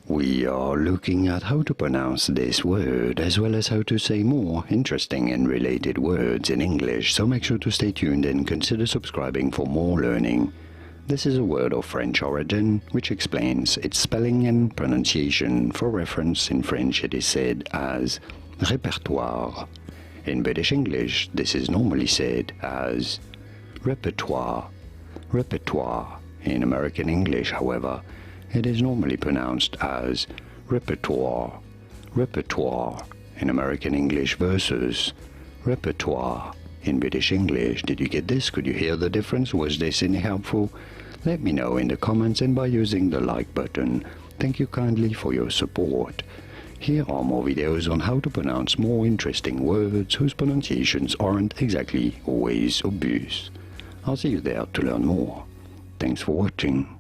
We are looking at how to pronounce this word as well as how to say more interesting and related words in English, so make sure to stay tuned and consider subscribing for more learning. This is a word of French origin which explains its spelling and pronunciation. For reference, in French it is said as Repertoire. In British English this is normally said as Repertoire. Repertoire. In American English, however, it is normally pronounced as Repertoire. Repertoire in American English versus Repertoire in British English. Did you get this? Could you hear the difference? Was this any helpful? Let me know in the comments and by using the like button. Thank you kindly for your support. Here are more videos on how to pronounce more interesting words whose pronunciations aren't exactly always obvious. I'll see you there to learn more. Thanks for watching.